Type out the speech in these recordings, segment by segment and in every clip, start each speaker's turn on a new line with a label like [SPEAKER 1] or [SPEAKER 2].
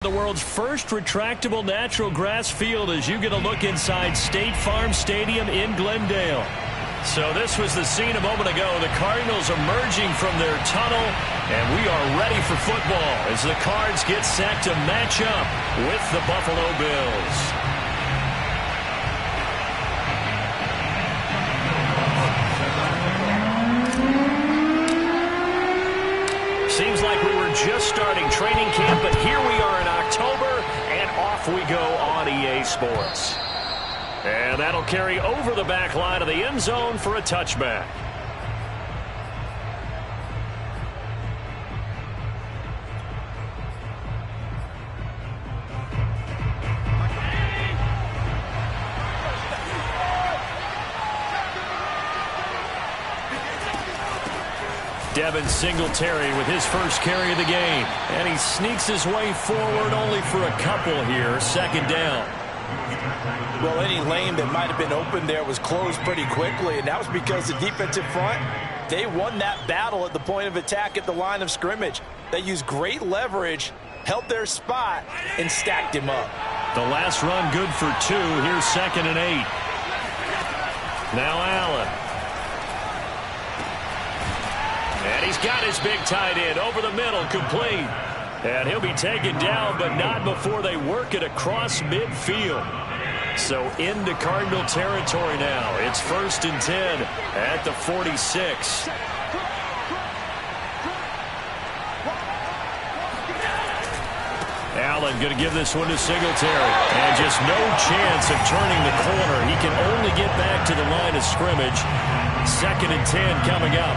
[SPEAKER 1] The world's first retractable natural grass field as you get a look inside State Farm Stadium in Glendale. So this was the scene a moment ago. The Cardinals emerging from their tunnel, and we are ready for football as the Cards get set to match up with the Buffalo Bills. Seems like we were just starting training camp, but here we are in October, and off we go on EA Sports. And that'll carry over the back line of the end zone for a touchback. Devin Singletary with his first carry of the game. And he sneaks his way forward only for a couple here. Second down.
[SPEAKER 2] Well, any lane that might have been open there was closed pretty quickly, and that was because the defensive front, they won that battle at the point of attack at the line of scrimmage. They used great leverage, held their spot, and stacked him up.
[SPEAKER 1] The last run good for 2. Here's 2nd and 8. Now Allen. And he's got his big tight end over the middle, complete. And he'll be taken down, but not before they work it across midfield. So into Cardinal territory now. It's 1st and 10 at the 46. Allen going to give this one to Singletary. And just no chance of turning the corner. He can only get back to the line of scrimmage. 2nd and 10 coming up.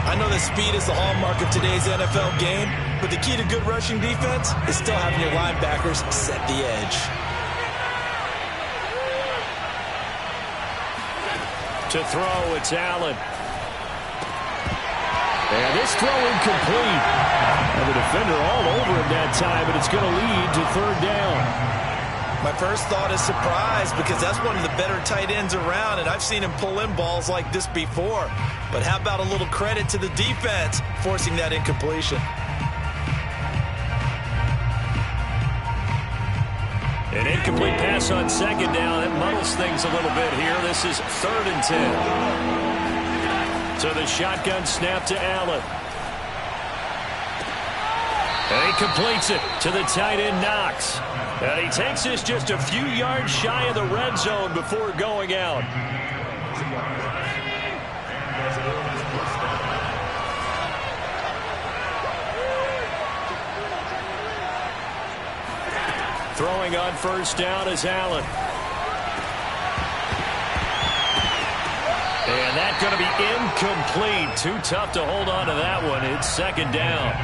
[SPEAKER 2] I know that speed is the hallmark of today's NFL game, but the key to good rushing defense is still having your linebackers set the edge.
[SPEAKER 1] To throw, it's Allen. And this throw incomplete. And the defender all over him that time, but it's going to lead to 3rd down.
[SPEAKER 2] My first thought is surprise, because that's one of the better tight ends around, and I've seen him pull in balls like this before. But how about a little credit to the defense forcing that incompletion?
[SPEAKER 1] An incomplete pass on 2nd down. That muddles things a little bit here. This is 3rd and 10. So the shotgun snap to Allen. And he completes it to the tight end, Knox. And he takes this just a few yards shy of the red zone before going out. Throwing on 1st down is Allen. And that's going to be incomplete. Too tough to hold on to that one. It's 2nd down.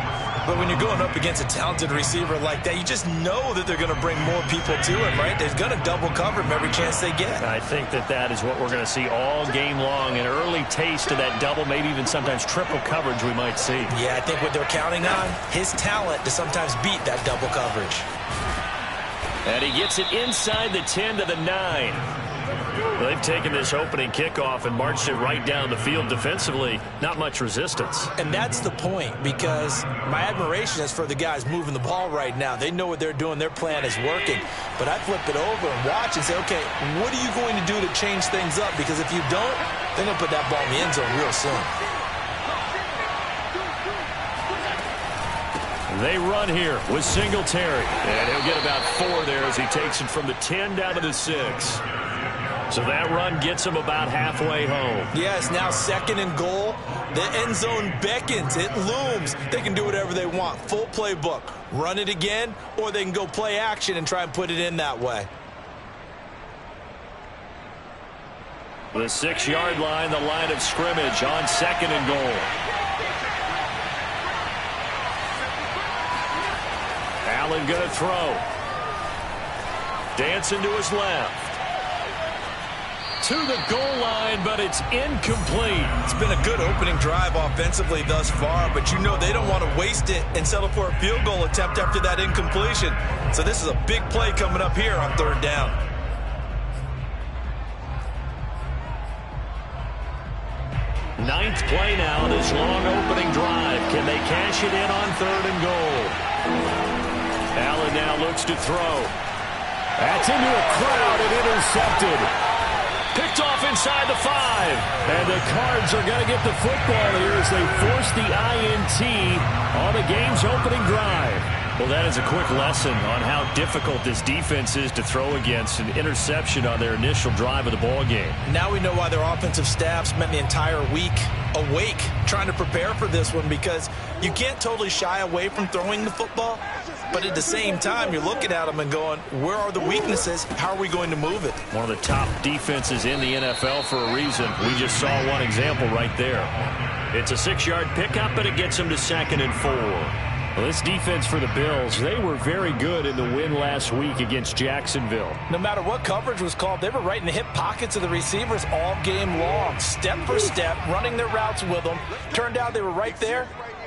[SPEAKER 2] But when you're going up against a talented receiver like that, you just know that they're going to bring more people to him, right? They're going to double cover him every chance they get.
[SPEAKER 1] I think that is what we're going to see all game long. An early taste of that double, maybe even sometimes triple coverage we might see.
[SPEAKER 2] Yeah, I think what they're counting on, his talent to sometimes beat that double coverage.
[SPEAKER 1] And he gets it inside the 10 to the 9. Well, they've taken this opening kickoff and marched it right down the field defensively. Not much resistance.
[SPEAKER 2] And that's the point, because my admiration is for the guys moving the ball right now. They know what they're doing. Their plan is working. But I flip it over and watch and say, okay, what are you going to do to change things up? Because if you don't, they're going to put that ball in the end zone real soon.
[SPEAKER 1] They run here with Singletary. And he'll get about 4 there as he takes it from the 10 down to the 6. So that run gets him about halfway home.
[SPEAKER 2] Yes, now 2nd and goal. The end zone beckons. It looms. They can do whatever they want. Full playbook. Run it again, or they can go play action and try and put it in that way.
[SPEAKER 1] The 6-yard line, the line of scrimmage on 2nd and goal. Allen going to throw. Dancing to his left. To the goal line, but it's incomplete.
[SPEAKER 2] It's been a good opening drive offensively thus far, but you know they don't want to waste it and settle for a field goal attempt after that incompletion. So this is a big play coming up here on 3rd down.
[SPEAKER 1] 9th play now in this long opening drive. Can they cash it in on 3rd and goal? now looks to throw.
[SPEAKER 3] That's into a crowd and intercepted.
[SPEAKER 1] Picked off inside the 5. And the Cards are going to get the football here as they force the INT on the game's opening drive. Well, that is a quick lesson on how difficult this defense is to throw against. An interception on their initial drive of the ball game.
[SPEAKER 2] Now we know why their offensive staff spent the entire week awake trying to prepare for this one, because you can't totally shy away from throwing the football, but at the same time you're looking at them and going, where are the weaknesses? How are we going to move it?
[SPEAKER 1] One of the top defenses in the NFL for a reason. We just saw one example right there. It's a 6-yard pickup, and it gets them to 2nd and 4. Well, this defense for the Bills, they were very good in the win last week against Jacksonville.
[SPEAKER 2] No matter what coverage was called, they were right in the hip pockets of the receivers all game long, step for step, running their routes with them. Turned out they were right there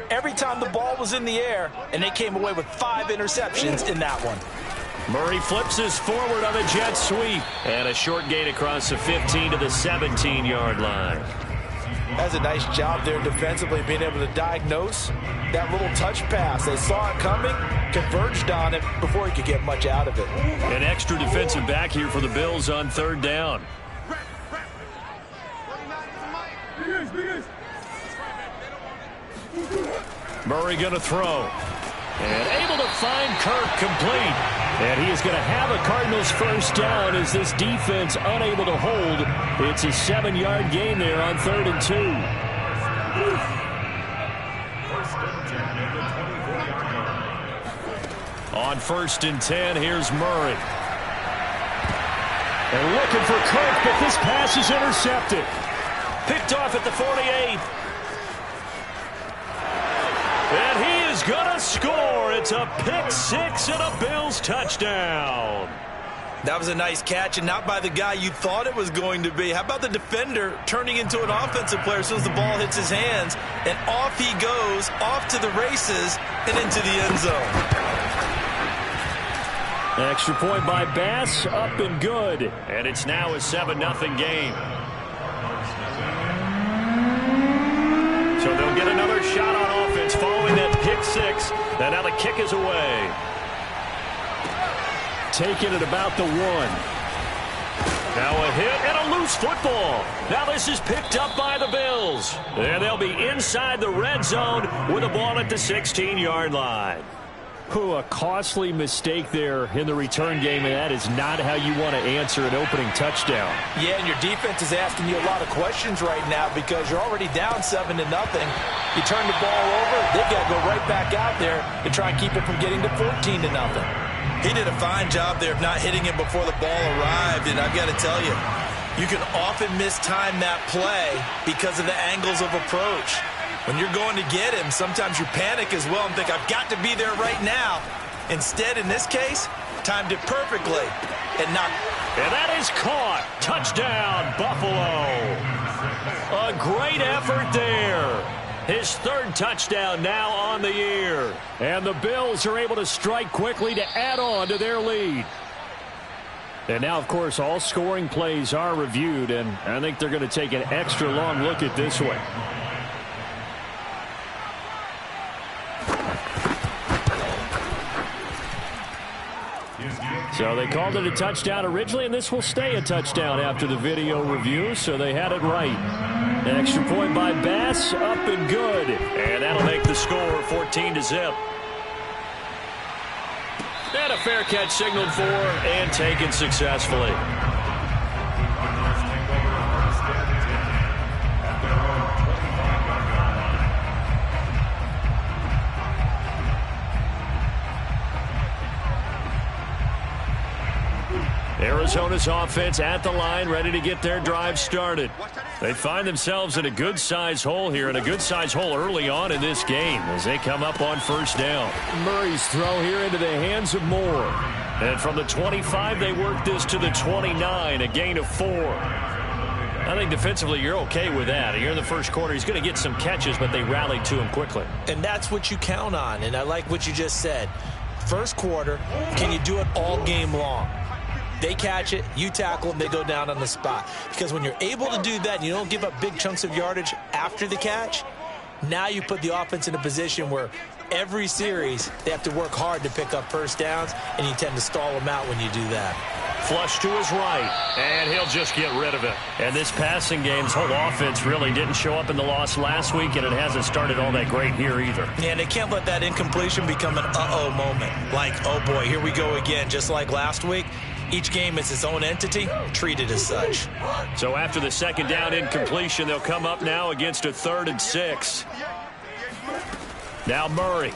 [SPEAKER 2] every time the ball was in the air, and they came away with 5 interceptions in that one.
[SPEAKER 1] Murray flips his forward on a jet sweep, and a short gain across the 15 to the 17-yard line.
[SPEAKER 2] That's a nice job there defensively, being able to diagnose that little touch pass. They saw it coming, converged on it before he could get much out of it.
[SPEAKER 1] An extra defensive back here for the Bills on 3rd down. Murray going to throw. And able to find Kirk complete. And he is going to have a Cardinals first down as this defense unable to hold. It's a 7-yard gain there on 3rd and 2. On 1st and 10, here's Murray.
[SPEAKER 3] And looking for Kirk, but this pass is intercepted.
[SPEAKER 1] Picked off at the 48. And he is going to score. It's a pick 6 and a Bills touchdown.
[SPEAKER 2] That was a nice catch, and not by the guy you thought it was going to be. How about the defender turning into an offensive player as soon as the ball hits his hands, and off he goes, off to the races, and into the end zone.
[SPEAKER 1] Extra point by Bass, up and good. And it's now a 7-0 game. So they'll get another shot on offense following that pick 6. And now the kick is away.
[SPEAKER 3] Taking it about the 1.
[SPEAKER 1] Now a hit and a loose football. Now this is picked up by the Bills. And they'll be inside the red zone with a ball at the 16-yard line.
[SPEAKER 3] A costly mistake there in the return game, and that is not how you want to answer an opening touchdown.
[SPEAKER 2] Yeah, and your defense is asking you a lot of questions right now because you're already down 7-0. You turn the ball over, they've got to go right back out there to try and keep it from getting to 14-0. He did a fine job there of not hitting him before the ball arrived, and I've got to tell you, you can often mistime that play because of the angles of approach. When you're going to get him, sometimes you panic as well and think, I've got to be there right now. Instead, in this case, timed it perfectly and not.
[SPEAKER 1] And that is caught. Touchdown, Buffalo. A great effort there. His 3rd touchdown now on the year.
[SPEAKER 3] And the Bills are able to strike quickly to add on to their lead. And now, of course, all scoring plays are reviewed, and I think they're going to take an extra long look at this one. So they called it a touchdown originally, and this will stay a touchdown after the video review, so they had it right. Extra point by Bass, up and good.
[SPEAKER 1] And that'll make the score 14-0. And a fair catch signaled for and taken successfully. Arizona's offense at the line, ready to get their drive started. They find themselves in a good-sized hole here, and a good-sized hole early on in this game as they come up on 1st down.
[SPEAKER 3] Murray's throw here into the hands of Moore.
[SPEAKER 1] And from the 25, they work this to the 29, a gain of 4. I think defensively you're okay with that. Here in the first quarter, he's going to get some catches, but they rallied to him quickly.
[SPEAKER 2] And that's what you count on, and I like what you just said. First quarter, can you do it all game long? They catch it, you tackle them, they go down on the spot. Because when you're able to do that and you don't give up big chunks of yardage after the catch, now you put the offense in a position where every series, they have to work hard to pick up first downs, and you tend to stall them out when you do that.
[SPEAKER 3] Flush to his right, and he'll just get rid of it.
[SPEAKER 1] And this passing game's whole offense really didn't show up in the loss last week, and it hasn't started all that great here either.
[SPEAKER 2] Yeah, and they can't let that incompletion become an uh-oh moment. Like, oh boy, here we go again, just like last week. Each game is its own entity, treated as such.
[SPEAKER 1] So after the second down incompletion, they'll come up now against a 3rd and 6. Now Murray.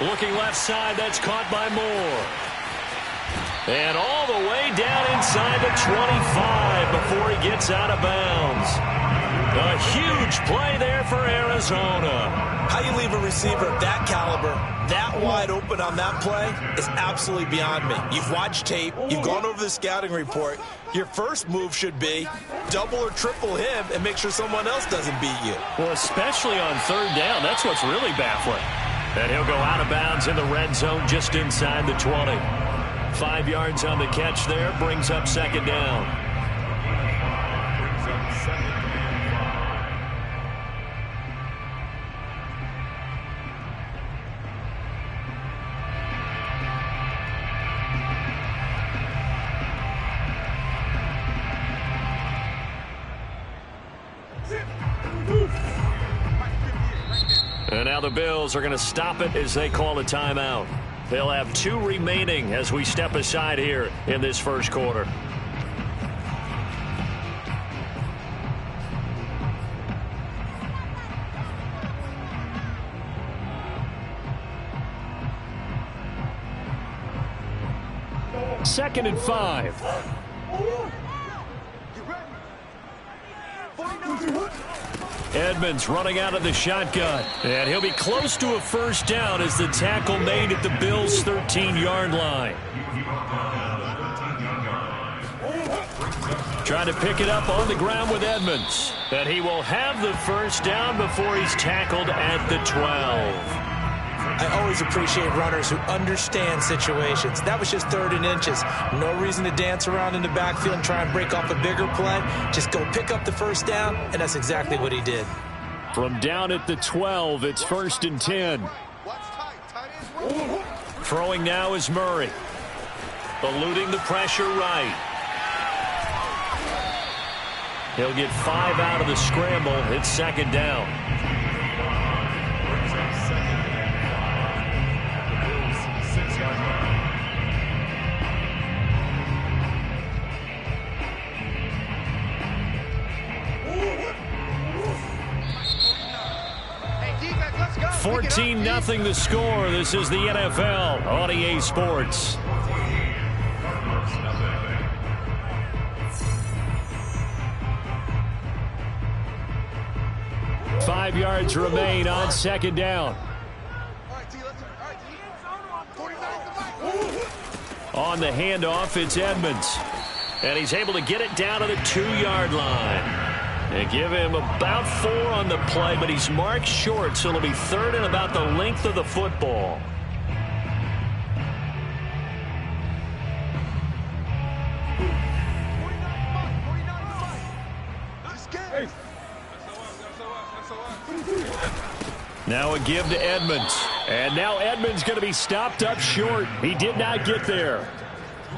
[SPEAKER 1] Looking left side, that's caught by Moore. And all the way down inside the 25 before he gets out of bounds. A huge play there for Arizona.
[SPEAKER 2] How you leave a receiver of that caliber, that wide open on that play is absolutely beyond me. You've watched tape. You've gone over the scouting report. Your first move should be double or triple him and make sure someone else doesn't beat you.
[SPEAKER 1] Well, especially on 3rd down. That's what's really baffling. And he'll go out of bounds in the red zone just inside the 20. 5 yards on the catch there, brings up 2nd down. And now the Bills are going to stop it as they call a timeout. They'll have 2 remaining as we step aside here in this first quarter. Second and 5. Edmonds running out of the shotgun. And he'll be close to a first down as the tackle made at the Bills' 13-yard line. Trying to pick it up on the ground with Edmonds. And he will have the first down before he's tackled at the 12.
[SPEAKER 2] I always appreciate runners who understand situations. That was just 3rd and inches. No reason to dance around in the backfield and try and break off a bigger play. Just go pick up the first down, and that's exactly what he did.
[SPEAKER 3] From down at the 12, it's 1st and 10.
[SPEAKER 1] Throwing now is Murray. Eluding the pressure right. He'll get 5 out of the scramble. It's 2nd down.
[SPEAKER 4] Let's go.
[SPEAKER 1] 14-0 the score. This is the NFL on EA Sports. Five yards remain on 2nd down. On the handoff, it's Edmonds. And he's able to get it down to the 2-yard line. They give him about 4 on the play, but he's marked short, so it'll be 3rd and about the length of the football. Now a give to Edmonds. And now Edmonds going to be stopped up short. He did not get there.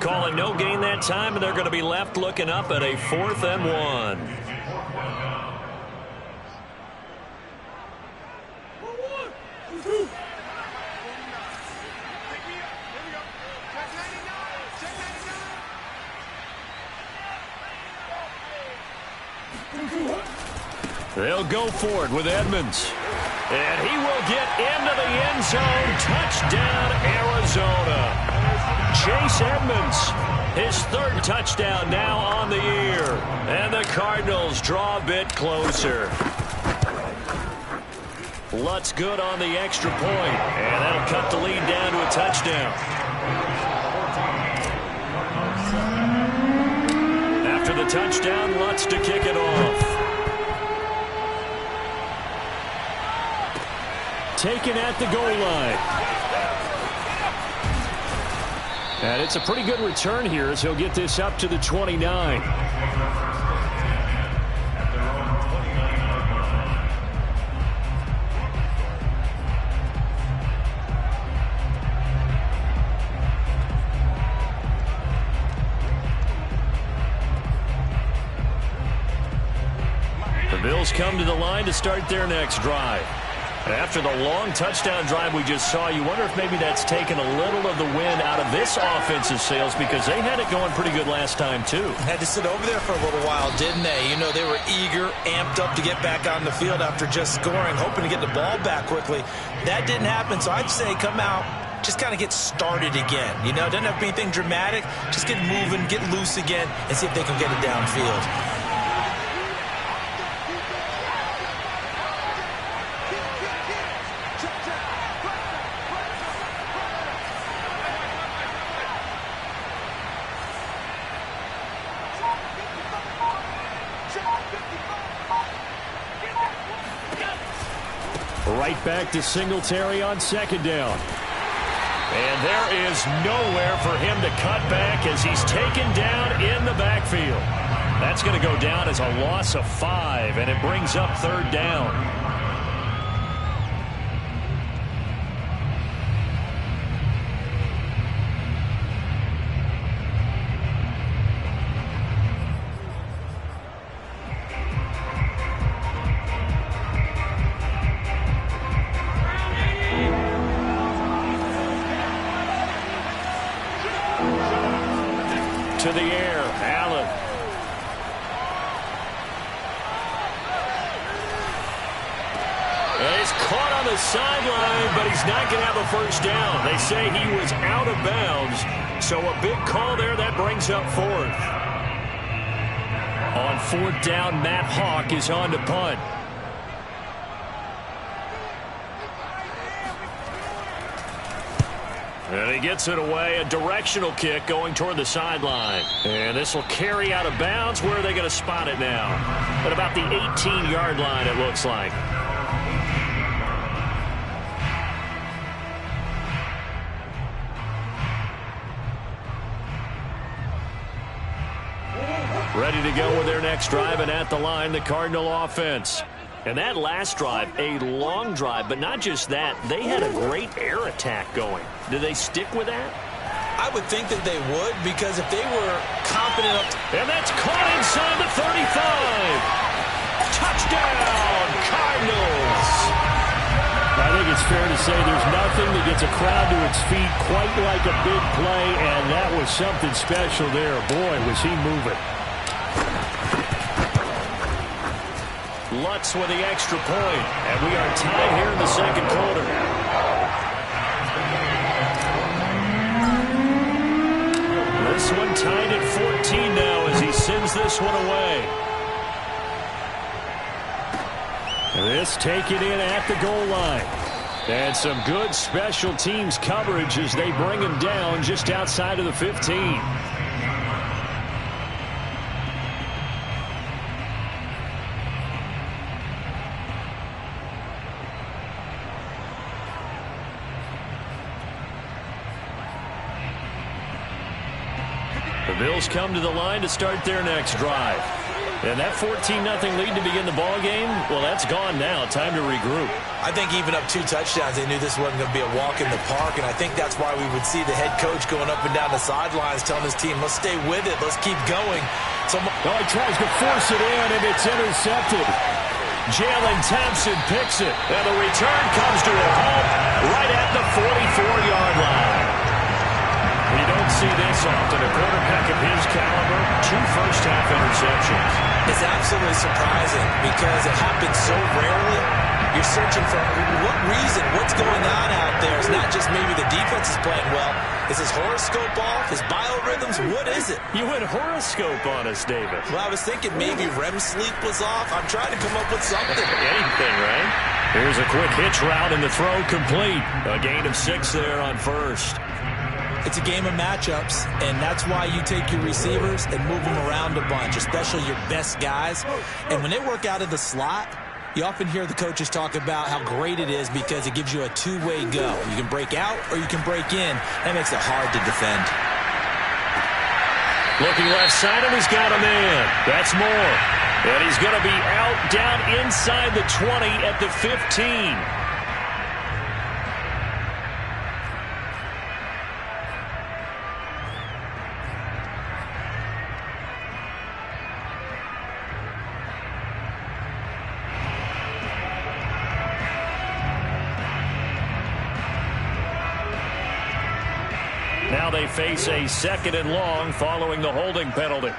[SPEAKER 1] Calling no gain that time, and they're going to be left looking up at a 4th and 1. They'll go for it with Edmonds. And he will get into the end zone. Touchdown, Arizona. Chase Edmonds, his 3rd touchdown now on the year. And the Cardinals draw a bit closer. Lutz good on the extra point. And that'll cut the lead down to a touchdown. After the touchdown, Lutz to kick it off. Taken at the goal line. And it's a pretty good return here as he'll get this up to the 29. Bills come to the line to start their next drive. After the long touchdown drive we just saw, you wonder if maybe that's taken a little of the wind out of this offensive sails, because they had it going pretty good last time too.
[SPEAKER 2] Had to sit over there for a little while, didn't they? You know, they were eager, amped up to get back on the field after just scoring, hoping to get the ball back quickly. That didn't happen, so I'd say come out, just kind of get started again. You know, doesn't have to be anything dramatic. Just get moving, get loose again, and see if they can get it downfield.
[SPEAKER 3] Right back to Singletary on second down.
[SPEAKER 1] And there is nowhere for him to cut back as he's taken down in the backfield. That's going to go down as a loss of 5, and it brings up third down. To the air, Allen. And he's caught on the sideline, but he's not going to have a first down. They say he was out of bounds, so a big call there. That brings up fourth. On fourth down, Matt Hawk is on to punt. And he gets it away. A directional kick going toward the sideline. And this will carry out of bounds. Where are they going to spot it now? At about the 18-yard line, it looks like. Ready to go with their next drive, and at the line, the Cardinal offense. And that last drive, a long drive, but not just that. They had a great air attack going. Do they stick with that?
[SPEAKER 2] I would think that they would, because if they were confident up
[SPEAKER 1] and that's caught inside the 35. Touchdown, Cardinals.
[SPEAKER 3] I think it's fair to say there's nothing that gets a crowd to its feet quite like a big play, and that was something special there. Boy, was he moving.
[SPEAKER 1] Lutz with the extra point, and we are tied here in the second quarter. This one tied at 14 now as he sends this one away.
[SPEAKER 3] This taken in at the goal line. And some good special teams coverage as they bring him down just outside of the 15.
[SPEAKER 1] The Bills come to the line to start their next drive. And that 14-0 lead to begin the ball game, well, that's gone now. Time to regroup.
[SPEAKER 2] I think even up 2 touchdowns, they knew this wasn't going to be a walk in the park, and I think that's why we would see the head coach going up and down the sidelines telling his team, let's stay with it, let's keep going. So
[SPEAKER 3] he tries to force it in, and it's intercepted.
[SPEAKER 1] Jalen Thompson picks it, and the return comes to a halt right at the 44-yard line. You don't see this often. A quarterback of his caliber, 2 first-half interceptions.
[SPEAKER 2] It's absolutely surprising because it happens so rarely. You're searching for what reason, what's going on out there. It's not just maybe the defense is playing well. Is his horoscope off? His biorhythms? What is it?
[SPEAKER 1] You went horoscope on us, David.
[SPEAKER 2] Well, I was thinking maybe REM sleep was off. I'm trying to come up with something.
[SPEAKER 1] Anything, right? Here's a quick hitch route, and the throw complete. A gain of 6 there on first.
[SPEAKER 2] It's a game of matchups, and that's why you take your receivers and move them around a bunch, especially your best guys. And when they work out of the slot, you often hear the coaches talk about how great it is because it gives you a two-way go. You can break out or you can break in. That makes it hard to defend.
[SPEAKER 1] Looking left side, and he's got a man. That's Moore. And he's going to be out down inside the 20 at the 15.
[SPEAKER 3] Now they face a 2nd and long following the holding penalty.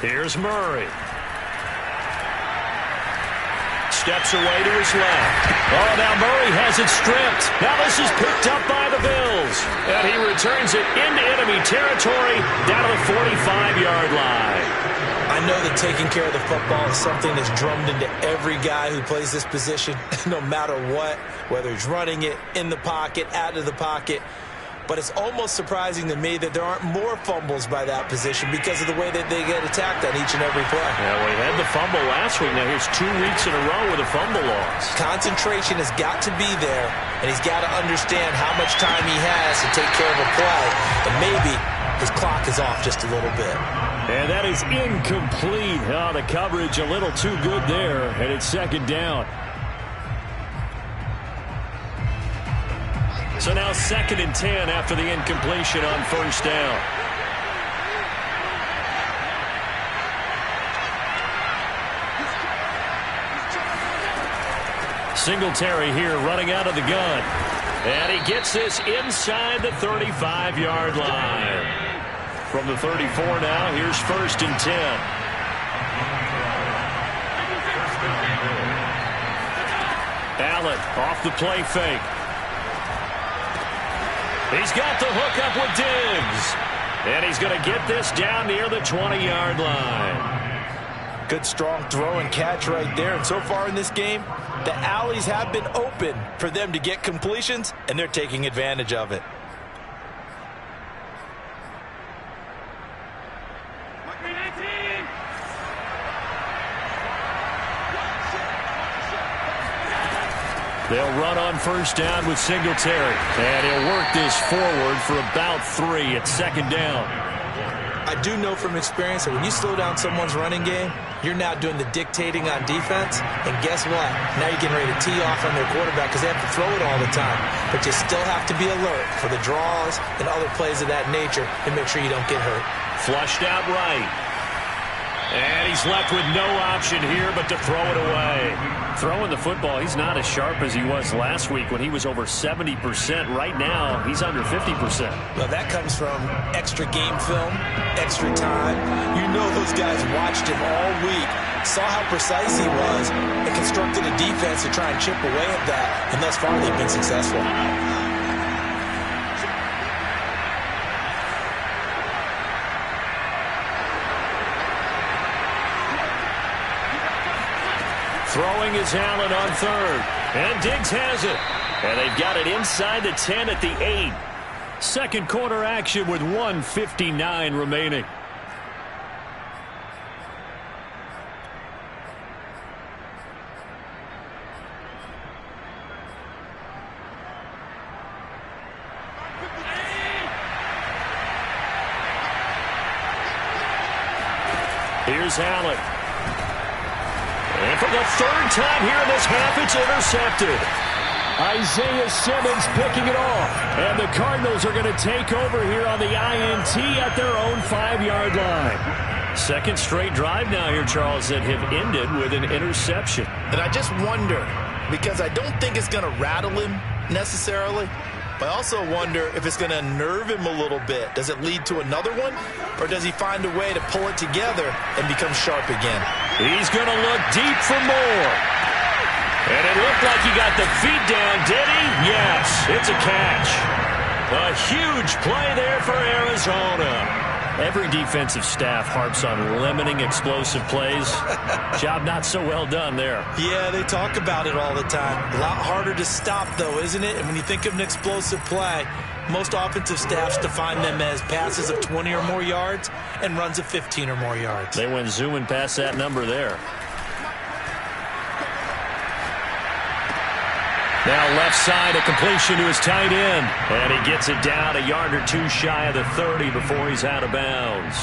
[SPEAKER 3] Here's Murray. Steps away to his left. Oh, now Murray has it stripped. Now this is picked up by the Bills. And he returns it into enemy territory down to the 45-yard line.
[SPEAKER 2] I know that taking care of the football is something that's drummed into every guy who plays this position, no matter what, whether he's running it, in the pocket, out of the pocket. But it's almost surprising to me that there aren't more fumbles by that position because of the way that they get attacked on each and every play.
[SPEAKER 3] Yeah, well, he had the fumble last week. Now here's 2 weeks in a row with a fumble loss.
[SPEAKER 2] Concentration has got to be there, and he's got to understand how much time he has to take care of a play, and maybe his clock is off just a little bit.
[SPEAKER 3] And that is incomplete. Oh, the coverage a little too good there, and it's 2nd down. So now 2nd and 10 after the incompletion on 1st down. Singletary here running out of the gun. And he gets this inside the 35-yard line. From the 34 now, here's 1st and 10. Allen off the play fake. He's got the hook up with Diggs. And he's going to get this down near the 20-yard line.
[SPEAKER 2] Good, strong throw and catch right there. And so far in this game, the alleys have been open for them to get completions, and they're taking advantage of it.
[SPEAKER 3] They'll run on 1st down with Singletary. And he'll work this forward for about 3 at 2nd down.
[SPEAKER 2] I do know from experience that when you slow down someone's running game, you're now doing the dictating on defense. And guess what? Now you're getting ready to tee off on their quarterback because they have to throw it all the time. But you still have to be alert for the draws and other plays of that nature and make sure you don't get hurt.
[SPEAKER 3] Flushed out right. And he's left with no option here but to throw it away. Throwing the football, he's not as sharp as he was last week when he was over 70%. Right now, he's under 50%.
[SPEAKER 2] Well, that comes from extra game film, extra time. You know those guys watched him all week, saw how precise he was, and constructed a defense to try and chip away at that. And thus far, they've been successful.
[SPEAKER 3] Throwing is Allen on 3rd. And Diggs has it. And they've got it inside the 10 at the 8. 2nd quarter action with 1:59 remaining. Here's Allen. And for the 3rd time here in this half, it's intercepted. Isaiah Simmons picking it off. And the Cardinals are going to take over here on the INT at their own 5-yard line. 2nd straight drive now here, Charles, that have ended with an interception.
[SPEAKER 2] And I just wonder, because I don't think it's going to rattle him necessarily, but I also wonder if it's going to unnerve him a little bit. Does it lead to another one? Or does he find a way to pull it together and become sharp again?
[SPEAKER 3] He's going to look deep for more. And it looked like he got the feet down, did he? Yes, it's a catch. A huge play there for Arizona. Every defensive staff harps on limiting explosive plays. Job not so well done there.
[SPEAKER 2] Yeah, they talk about it all the time. A lot harder to stop, though, isn't it? And when you think of an explosive play, most offensive staffs define them as passes of 20 or more yards and runs of 15 or more yards.
[SPEAKER 3] They went zooming past that number there. Now left side, a completion to his tight end. And he gets it down a yard or 2 shy of the 30 before he's out of bounds.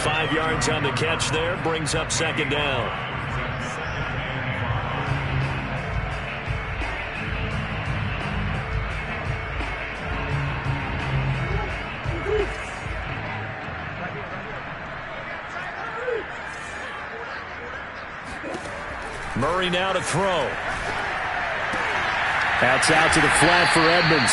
[SPEAKER 3] 5 yards on the catch there, brings up 2nd down. Murray now to throw. That's out to the flat for Edmonds.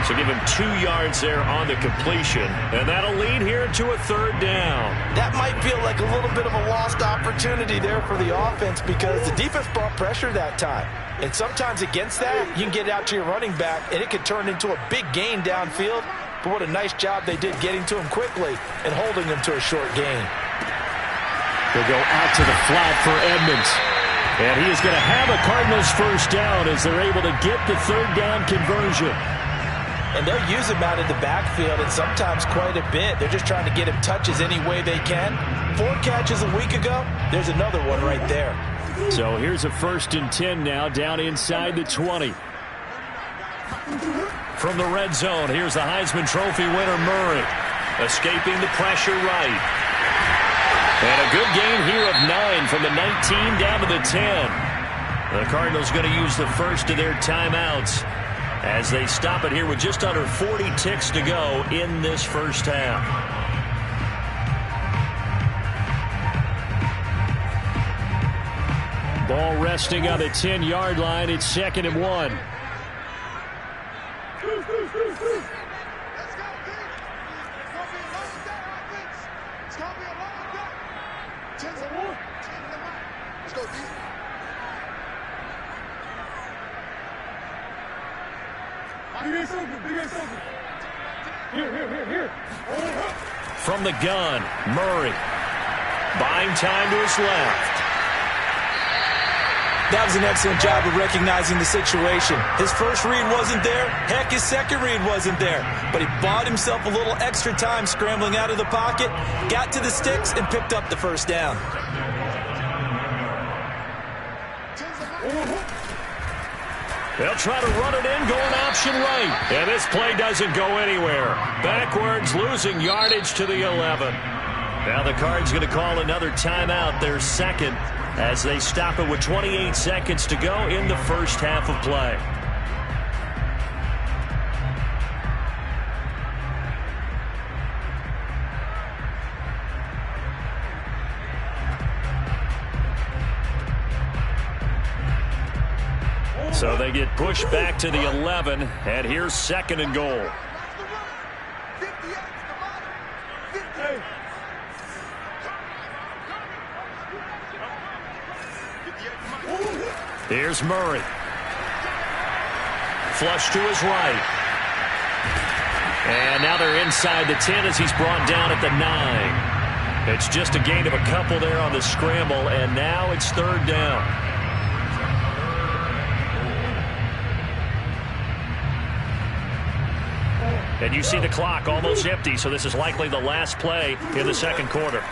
[SPEAKER 1] So give him 2 yards there on the completion, and that'll lead here to a third down.
[SPEAKER 2] That might feel like a little bit of a lost opportunity there for the offense because the defense brought pressure that time. And sometimes against that, you can get out to your running back, and it could turn into a big gain downfield. But what a nice job they did getting to him quickly and holding him to a short gain.
[SPEAKER 3] They'll go out to the flat for Edmonds. And he is going to have a Cardinals first down as they're able to get the third down conversion.
[SPEAKER 2] And they'll use him out of the backfield, and sometimes quite a bit. They're just trying to get him touches any way they can. 4 catches a week ago. There's another one right there.
[SPEAKER 3] So here's a 1st and 10 now, down inside the 20.
[SPEAKER 1] From the red zone, here's the Heisman Trophy winner Murray, escaping the pressure right. And a good gain here of 9 from the 19 down to the 10. The Cardinals going to use the first of their timeouts as they stop it here with just under 40 ticks to go in this first half.
[SPEAKER 3] Ball resting on the 10-yard line. It's 2nd and 1.
[SPEAKER 1] From the gun, Murray. Buying time to his left.
[SPEAKER 2] That was an excellent job of recognizing the situation. His first read wasn't there. Heck, his second read wasn't there. But he bought himself a little extra time scrambling out of the pocket, got to the sticks, and picked up the first down.
[SPEAKER 1] They'll try to run it in, going option right. And this play doesn't go anywhere. Backwards, losing yardage to the 11. Now the Cards going to call another timeout, their second, as they stop it with 28 seconds to go in the first half of play. So they get pushed back to the 11, and here's 2nd and goal. Here's Murray. Flush to his right. And now they're inside the 10 as he's brought down at the 9. It's just a gain of a couple there on the scramble, and now it's 3rd down. And you see the clock almost empty, so this is likely the last play in the second quarter.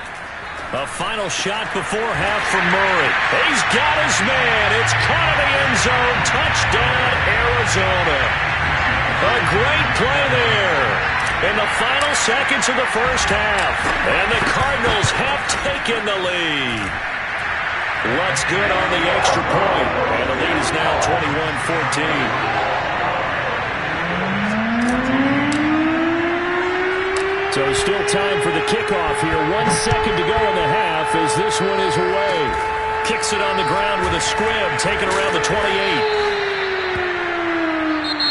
[SPEAKER 1] A final shot before half from Murray. He's got his man. It's caught in the end zone. Touchdown, Arizona. A great play there in the final seconds of the first half. And the Cardinals have taken the lead. What's good on the extra point? And the lead is now 21-14.
[SPEAKER 3] So still time for the kickoff here. 1 second to go in the half as this one is away.
[SPEAKER 1] Kicks it on the ground with a squib, taken around the 28.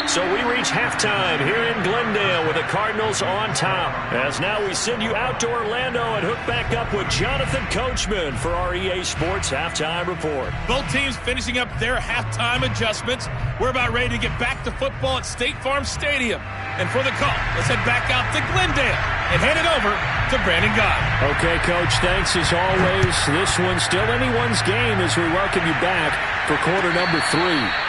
[SPEAKER 1] So we reach halftime here in Glendale with the Cardinals on top. As now we send you out to Orlando and hook back up with Jonathan Coachman for our EA Sports Halftime Report.
[SPEAKER 4] Both teams finishing up their halftime adjustments. We're about ready to get back to football at State Farm Stadium. And for the call, let's head back out to Glendale and hand it over to Brandon Gott.
[SPEAKER 3] Okay, Coach, thanks as always. This one's still anyone's game as we welcome you back for quarter number 3.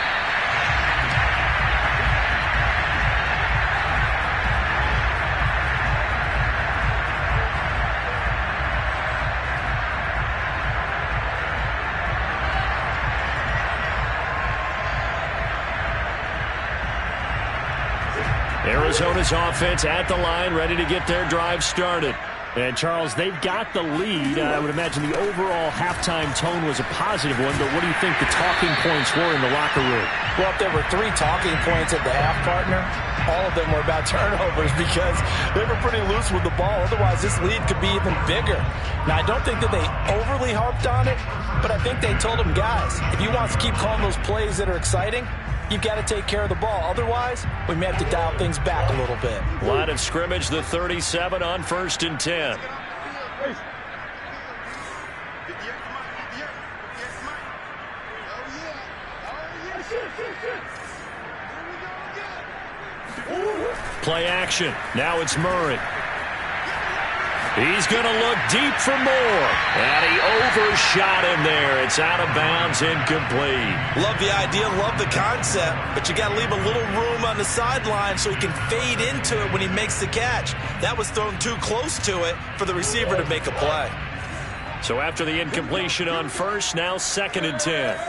[SPEAKER 1] Arizona's offense at the line, ready to get their drive started.
[SPEAKER 3] And, Charles, they've got the lead. I would imagine the overall halftime tone was a positive one, but what do you think the talking points were in the locker room?
[SPEAKER 2] Well, if there were 3 talking points at the half, partner, all of them were about turnovers because they were pretty loose with the ball. Otherwise, this lead could be even bigger. Now, I don't think that they overly harped on it, but I think they told them, guys, if you want to keep calling those plays that are exciting, you've got to take care of the ball. Otherwise, we may have to dial things back a little bit.
[SPEAKER 1] Line of scrimmage, the 37 on 1st and 10. Play action. Now it's Murray. He's going to look deep for more. And he overshot him there. It's out of bounds, incomplete.
[SPEAKER 2] Love the idea, love the concept, but you got to leave a little room on the sideline so he can fade into it when he makes the catch. That was thrown too close to it for the receiver to make a play.
[SPEAKER 1] So after the incompletion on 1st, now 2nd and 10.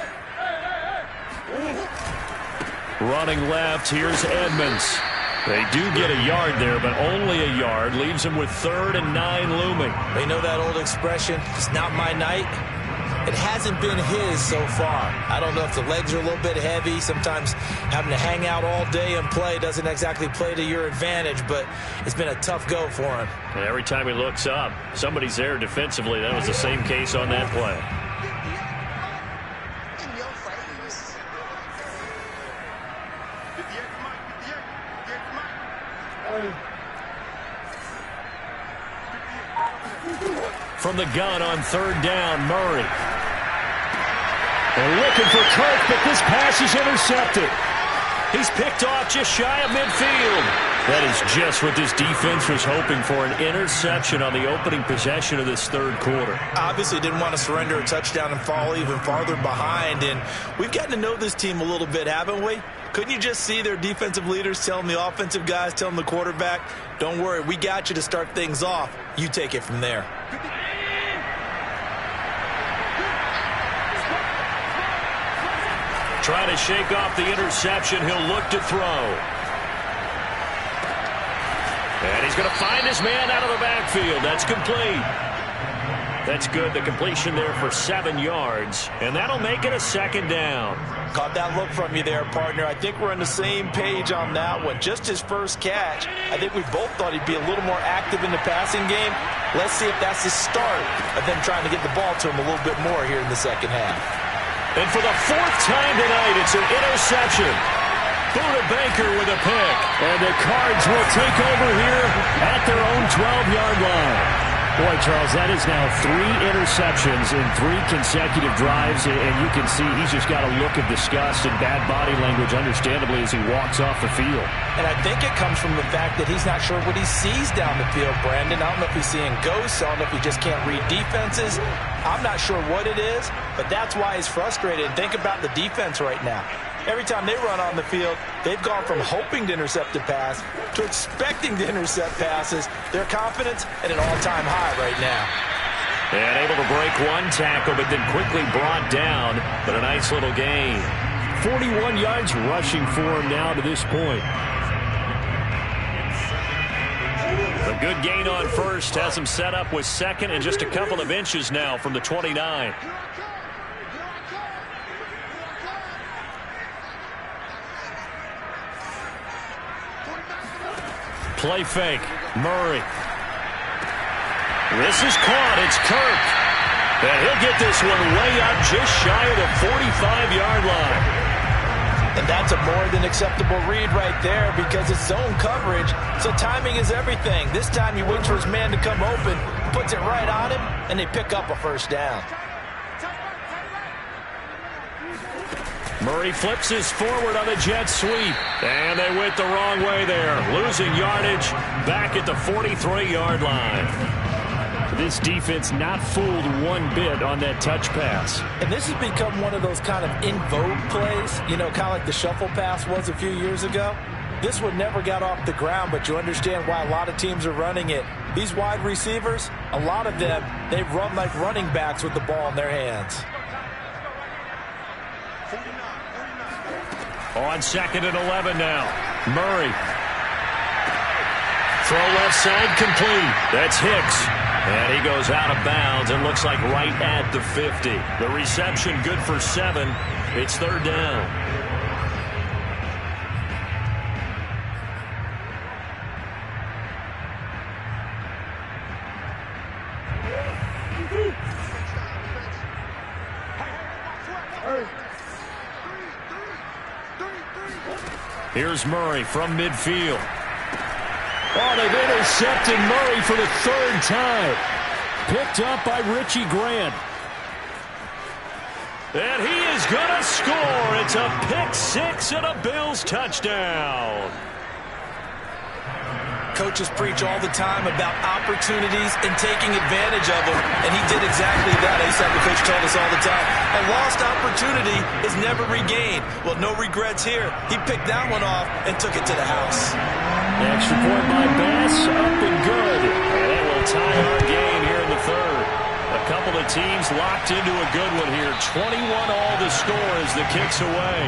[SPEAKER 1] Running left, here's Edmonds. They do get a yard there, but only a yard. Leaves him with 3rd and 9 looming.
[SPEAKER 2] They know that old expression, it's not my night. It hasn't been his so far. I don't know if the legs are a little bit heavy. Sometimes having to hang out all day and play doesn't exactly play to your advantage, but it's been a tough go for him.
[SPEAKER 1] And every time he looks up, somebody's there defensively. That was the same case on that play. From the gun on 3rd down, Murray.
[SPEAKER 3] They're looking for Kirk, but this pass is intercepted.
[SPEAKER 1] He's picked off just shy of midfield. That is just what this defense was hoping for, an interception on the opening possession of this 3rd quarter.
[SPEAKER 2] Obviously didn't want to surrender a touchdown and fall even farther behind, and we've gotten to know this team a little bit, haven't we? Couldn't you just see their defensive leaders telling the offensive guys, telling the quarterback, don't worry, we got you to start things off. You take it from there.
[SPEAKER 1] Trying to shake off the interception. He'll look to throw. And he's going to find his man out of the backfield. That's complete. That's good. The completion there for 7 yards. And that'll make it a 2nd down.
[SPEAKER 2] Caught that look from you there, partner. I think we're on the same page on that one. Just his first catch. I think we both thought he'd be a little more active in the passing game. Let's see if that's the start of them trying to get the ball to him a little bit more here in the second half.
[SPEAKER 1] And for the 4th time tonight, it's an interception. Buda Baker with a pick.
[SPEAKER 3] And the Cards will take over here at their own 12-yard line. Boy, Charles, that is now 3 interceptions in 3 consecutive drives, and you can see he's just got a look of disgust and bad body language, understandably, as he walks off the field.
[SPEAKER 2] And I think it comes from the fact that he's not sure what he sees down the field, Brandon. I don't know if he's seeing ghosts. I don't know if he just can't read defenses. I'm not sure what it is, but that's why he's frustrated. And think about the defense right now. Every time they run on the field, they've gone from hoping to intercept a pass to expecting to intercept passes. Their confidence at an all-time high right now.
[SPEAKER 1] And able to break 1 tackle, but then quickly brought down. But a nice little gain.
[SPEAKER 3] 41 yards rushing for him now to this point.
[SPEAKER 1] A good gain on 1st has him set up with 2nd and just a couple of inches now from the 29. Play fake. Murray. This is caught. It's Kirk. And he'll get this one way up just shy of the 45-yard line.
[SPEAKER 2] And that's a more than acceptable read right there because it's zone coverage, so timing is everything. This time he waits for his man to come open, puts it right on him, and they pick up a 1st down.
[SPEAKER 1] Murray flips his forward on a jet sweep. And they went the wrong way there. Losing yardage back at the 43-yard line.
[SPEAKER 3] This defense not fooled one bit on that touch pass.
[SPEAKER 2] And this has become one of those kind of in vogue plays, you know, kind of like the shuffle pass was a few years ago. This one never got off the ground, but you understand why a lot of teams are running it. These wide receivers, a lot of them, they run like running backs with the ball in their hands.
[SPEAKER 1] On 2nd and 11 now. Murray. Throw left side complete. That's Hicks. And he goes out of bounds and looks like right at the 50. The reception good for 7. It's 3rd down. Here's Murray from midfield. Oh, they've intercepted Murray for the third time. Picked up by Richie Grant. And he is going to score. It's a pick six and a Bills touchdown.
[SPEAKER 2] Coaches preach all the time about opportunities and taking advantage of them, and he did exactly that. I used to have a coach told us all the time, a lost opportunity is never regained. Well, no regrets here. He picked that one off and took it to the house.
[SPEAKER 1] Extra point by Bass, up and good. And it will tie our game here in the third. A couple of teams locked into a good one here. 21 all the score as the kick's away.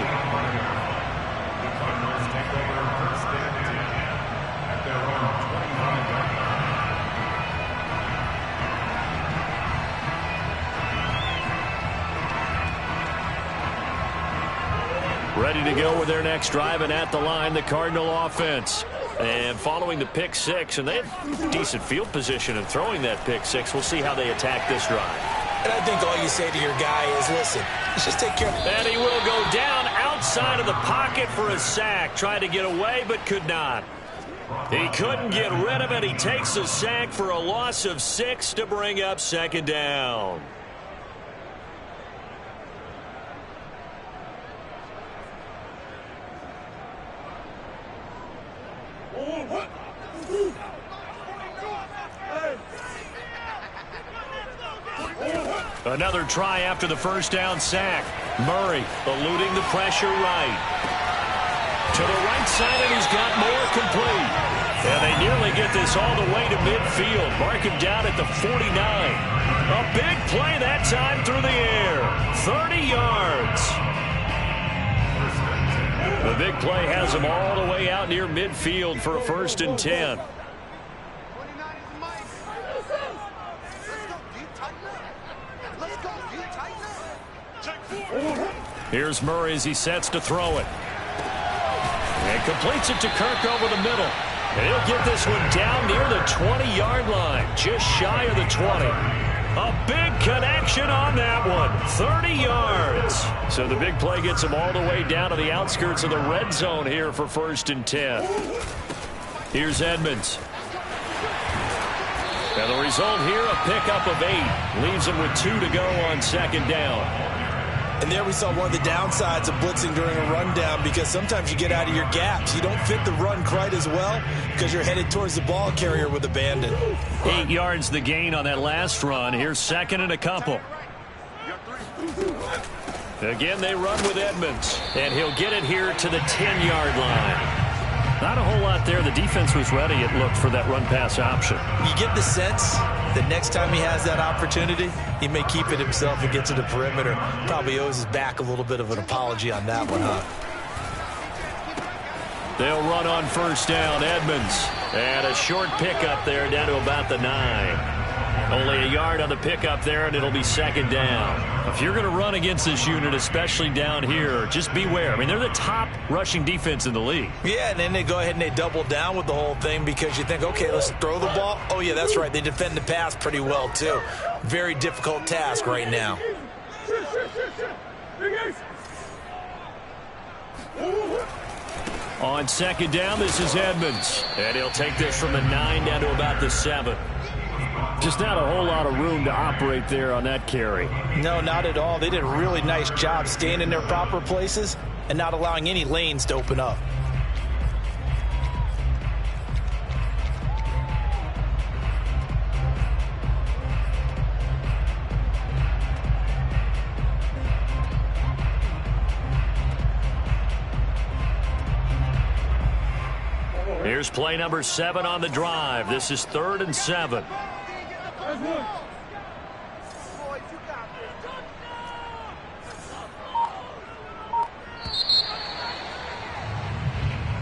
[SPEAKER 1] Ready to go with their next drive, and at the line, the Cardinal offense. And following the pick six, and they have decent field position in throwing that pick six. We'll see how they attack this drive.
[SPEAKER 2] And I think all you say to your guy is, listen, let's just take care of it.
[SPEAKER 1] And he will go down outside of the pocket for a sack. Tried to get away, but could not. He couldn't get rid of it. He takes a sack for a loss of 6 to bring up second down. Another try after the first down sack. Murray eluding the pressure right. To the right side, and he's got more complete. And they nearly get this all the way to midfield. Mark him down at the 49. A big play that time through the air. 30 yards. The big play has him all the way out near midfield for a 1st and 10. Here's Murray as he sets to throw it. And completes it to Kirk over the middle. And he'll get this one down near the 20-yard line, just shy of the 20. A big connection on that one, 30 yards. So the big play gets him all the way down to the outskirts of the red zone here for 1st and 10. Here's Edmonds. And the result here, a pickup of 8. Leaves him with 2 to go on second down.
[SPEAKER 2] And there we saw one of the downsides of blitzing during a rundown, because sometimes you get out of your gaps. You don't fit the run quite as well because you're headed towards the ball carrier with abandon.
[SPEAKER 1] 8 yards the gain on that last run. Here's 2nd and a couple. Again, they run with Edmonds, and he'll get it here to the 10-yard line. Not a whole lot there. The defense was ready, it looked, for that run-pass option.
[SPEAKER 2] You get the sense that next time he has that opportunity, he may keep it himself and get to the perimeter. Probably owes his back a little bit of an apology on that one, huh?
[SPEAKER 1] They'll run on 1st down, Edmonds. And a short pickup there down to about the 9. Only a yard on the pickup there, and it'll be 2nd down. If you're going to run against this unit, especially down here, just beware. I mean, they're the top rushing defense in the league.
[SPEAKER 2] Yeah, and then they go ahead and they double down with the whole thing because you think, okay, let's throw the ball. Oh, yeah, that's right. They defend the pass pretty well, too. Very difficult task right now.
[SPEAKER 1] On 2nd down, this is Edmonds. And he'll take this from the 9 down to about the 7. Just not a whole lot of room to operate there on that carry.
[SPEAKER 2] No, not at all. They did a really nice job staying in their proper places and not allowing any lanes to open up.
[SPEAKER 1] Here's play number 7 on the drive. This is 3rd and 7.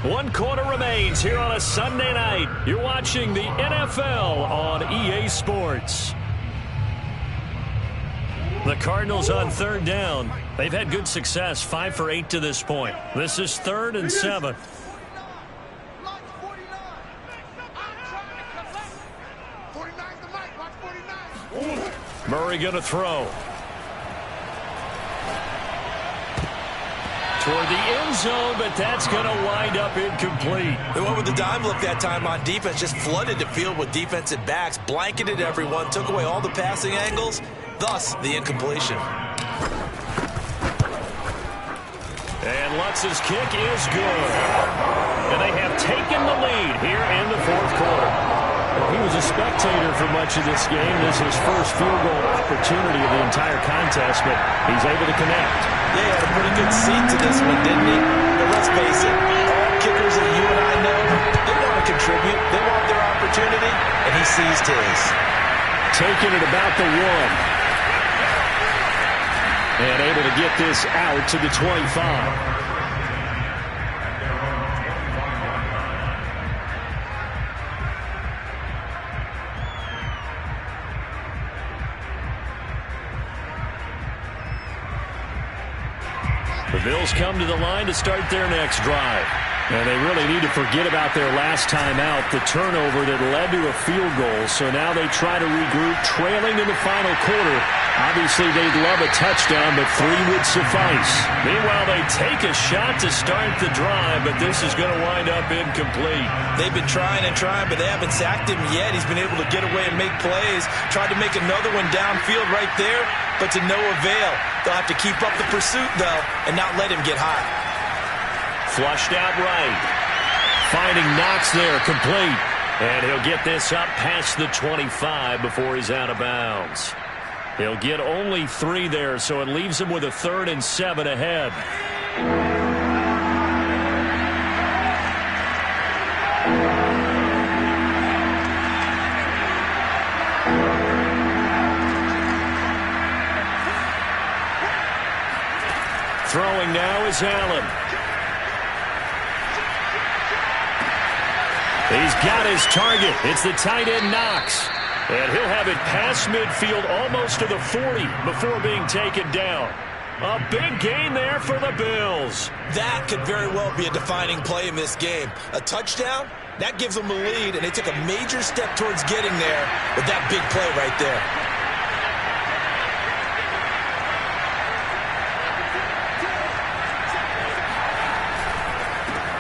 [SPEAKER 1] One quarter remains here on a Sunday night. You're watching the NFL on EA Sports. The Cardinals on 3rd down. They've had good success, 5 for 8 to this point. This is 3rd and 7. Murray going to throw. toward the end zone, but that's going to wind up incomplete.
[SPEAKER 2] They went with the dime look that time on defense, just flooded the field with defensive backs, blanketed everyone, took away all the passing angles, thus the incompletion.
[SPEAKER 1] And Lutz's kick is good. And they have taken the lead here in the fourth quarter.
[SPEAKER 3] Well, he was a spectator for much of this game. This is his first field goal opportunity of the entire contest, but he's able to connect.
[SPEAKER 2] Yeah, he had a pretty good seat to this one, didn't he? But let's face it, all kickers that you and I know, they want to contribute. They want their opportunity, and he seized his.
[SPEAKER 3] Taking it about the 1. And able to get this out to the 25.
[SPEAKER 1] The Bills come to the line to start their next drive.
[SPEAKER 3] And they really need to forget about their last time out, the turnover that led to a field goal. So now they try to regroup, trailing in the final quarter. Obviously, they'd love a touchdown, but 3 would suffice.
[SPEAKER 1] Meanwhile, they take a shot to start the drive, but this is going to wind up incomplete.
[SPEAKER 2] They've been trying and trying, but they haven't sacked him yet. He's been able to get away and make plays. Tried to make another one downfield right there, but to no avail. They'll have to keep up the pursuit, though, and not let him get hot.
[SPEAKER 1] Flushed out right. Finding Knox there, complete. And he'll get this up past the 25 before he's out of bounds. He'll get only 3 there, so it leaves him with a 3rd and 7 ahead. Throwing now is Allen. He's got his target. It's the tight end Knox. And he'll have it past midfield almost to the 40 before being taken down. A big gain there for the Bills.
[SPEAKER 2] That could very well be a defining play in this game. A touchdown, that gives them a lead, and they took a major step towards getting there with that big play right there.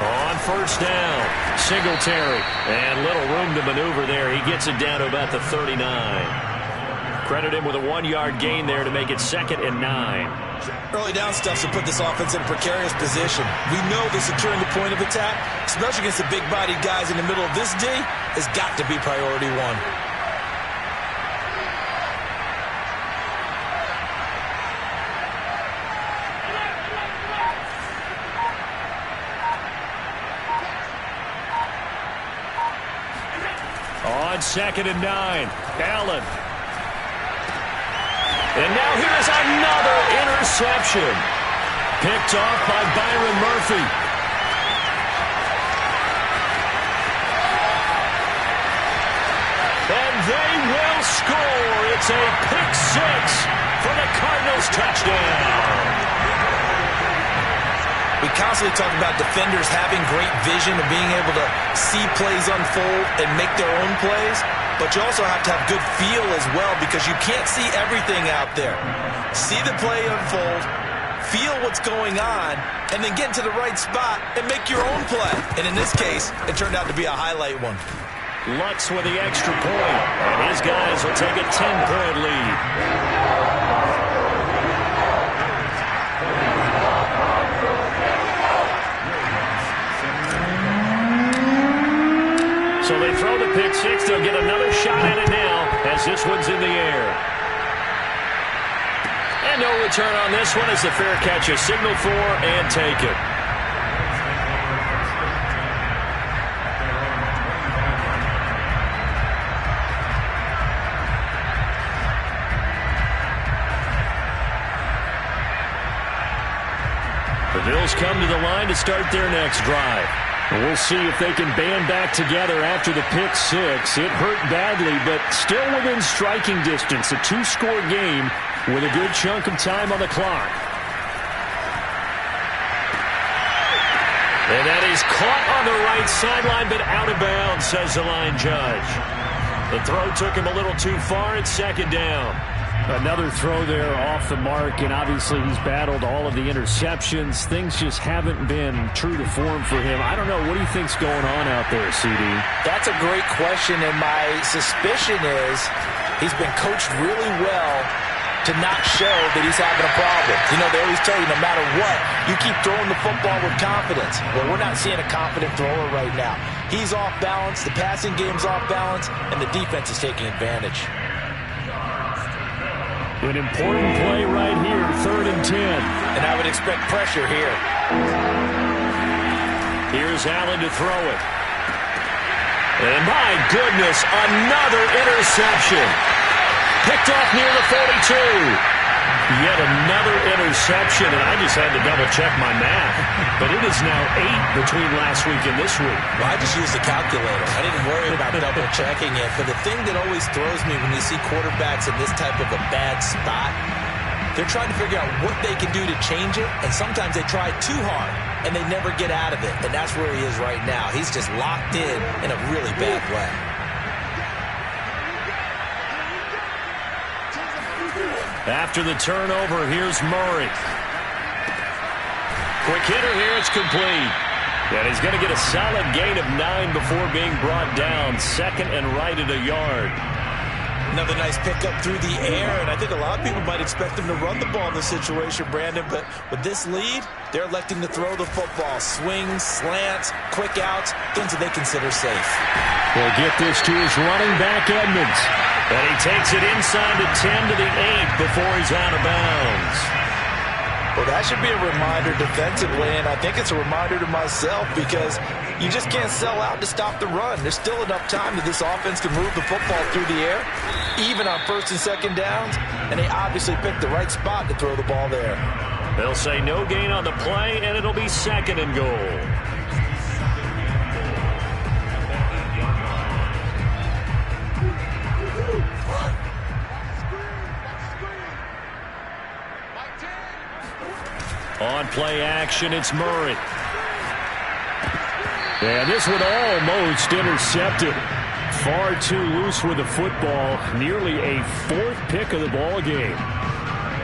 [SPEAKER 1] On first down, Singletary. And little room to maneuver there. He gets it down to about the 39. Credit him with a 1-yard gain there to make it 2nd and 9.
[SPEAKER 2] Early down stuff to put this offense in a precarious position. We know that securing the point of attack, especially against the big-bodied guys in the middle of this D, has got to be priority 1.
[SPEAKER 1] On 2nd and 9, Allen. And now here's another interception. Picked off by Byron Murphy. And they will score. It's a pick 6 for the Cardinals touchdown.
[SPEAKER 2] We constantly talk about defenders having great vision and being able to see plays unfold and make their own plays, but you also have to have good feel as well because you can't see everything out there. See the play unfold, feel what's going on, and then get into the right spot and make your own play. And in this case, it turned out to be a highlight one.
[SPEAKER 1] Lutz with the extra point, and his guys will take a 10-point lead. So they throw the pick 6. They'll get another shot at it now as this one's in the air. And no return on this one as the fair catch is signaled for and taken. The Bills come to the line to start their next drive.
[SPEAKER 3] We'll see if they can band back together after the pick 6. It hurt badly, but still within striking distance. A 2-score game with a good chunk of time on the clock.
[SPEAKER 1] And that is caught on the right sideline, but out of bounds, says the line judge. The throw took him a little too far. It's 2nd down.
[SPEAKER 3] Another throw there off the mark, and obviously he's battled all of the interceptions. Things just haven't been true to form for him. I don't know. What do you think's going on out there, CD?
[SPEAKER 2] That's a great question, and my suspicion is he's been coached really well to not show that he's having a problem. You know, they always tell you no matter what, you keep throwing the football with confidence. Well, we're not seeing a confident thrower right now. He's off balance, the passing game's off balance, and the defense is taking advantage.
[SPEAKER 3] An important play right here, 3rd and 10.
[SPEAKER 2] And I would expect pressure here.
[SPEAKER 1] Here's Allen to throw it. And my goodness, another interception. Picked off near the 42. Yet another interception, and I just had to double-check my math. But it is now 8 between last week and this week.
[SPEAKER 2] Well, I just used the calculator. I didn't worry about double-checking it. But the thing that always throws me when you see quarterbacks in this type of a bad spot, they're trying to figure out what they can do to change it, and sometimes they try too hard, and they never get out of it. And that's where he is right now. He's just locked in a really bad way.
[SPEAKER 1] After the turnover, here's Murray. Quick hitter here, it's complete. And he's going to get a solid gain of 9 before being brought down. 2nd and right at a yard.
[SPEAKER 2] Another nice pickup through the air, and I think a lot of people might expect him to run the ball in this situation, Brandon, but with this lead, they're electing to throw the football. Swings, slants, quick outs, things that they consider safe.
[SPEAKER 3] We'll get this to his running back, Edmonds.
[SPEAKER 1] And he takes it inside the 10 to the 8 before he's out of bounds.
[SPEAKER 2] Well, that should be a reminder defensively, and I think it's a reminder to myself because you just can't sell out to stop the run. There's still enough time that this offense can move the football through the air, even on 1st and 2nd downs, and they obviously picked the right spot to throw the ball there.
[SPEAKER 1] They'll say no gain on the play, and it'll be 2nd and goal. On play action, it's Murray.
[SPEAKER 3] And this one almost intercepted. Far too loose with the football. Nearly a 4th pick of the ball game.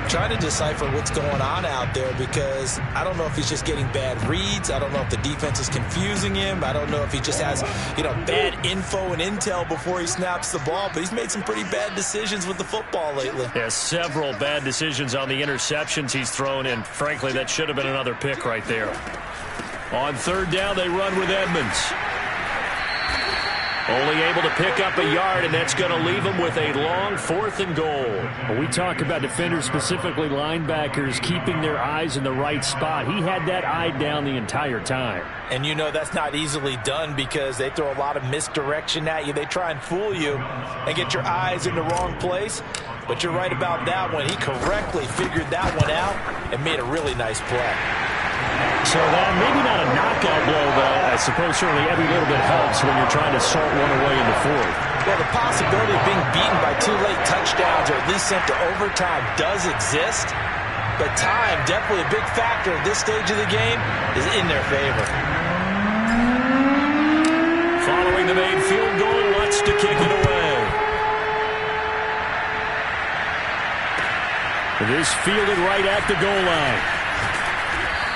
[SPEAKER 2] Trying to decipher what's going on out there because I don't know if he's just getting bad reads. I don't know if the defense is confusing him. I don't know if he just has, bad info and intel before he snaps the ball. But he's made some pretty bad decisions with the football lately.
[SPEAKER 1] Yeah, several bad decisions on the interceptions he's thrown, and frankly, that should have been another pick right there. On 3rd down, they run with Edmonds. Only able to pick up a yard, and that's going to leave him with a long 4th and goal.
[SPEAKER 3] When we talk about defenders, specifically linebackers, keeping their eyes in the right spot. He had that eye down the entire time.
[SPEAKER 2] And that's not easily done because they throw a lot of misdirection at you. They try and fool you and get your eyes in the wrong place. But you're right about that one. He correctly figured that one out and made a really nice play.
[SPEAKER 3] So that maybe not a knockout blow, but I suppose certainly every little bit helps when you're trying to salt one away in the 4th.
[SPEAKER 2] Well, the possibility of being beaten by 2 late touchdowns or at least sent to overtime does exist. But time, definitely a big factor at this stage of the game, is in their favor.
[SPEAKER 1] Following the made field goal, wants to kick it away.
[SPEAKER 3] This fielded right at the goal line.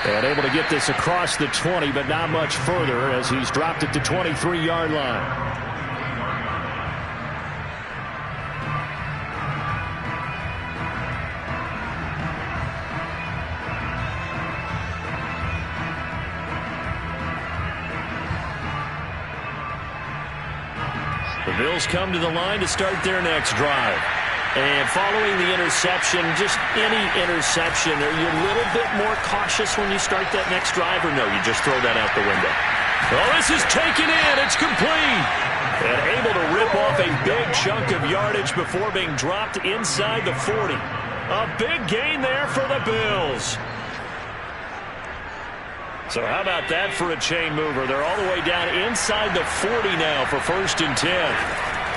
[SPEAKER 3] And able to get this across the 20, but not much further as he's dropped it to 23-yard line.
[SPEAKER 1] The Bills come to the line to start their next drive. And following the interception, just any interception, are you a little bit more cautious when you start that next drive, or no, you just throw that out the window? Well, this is taken in. It's complete. And able to rip off a big chunk of yardage before being dropped inside the 40. A big gain there for the Bills. So how about that for a chain mover? They're all the way down inside the 40 now for 1st and 10.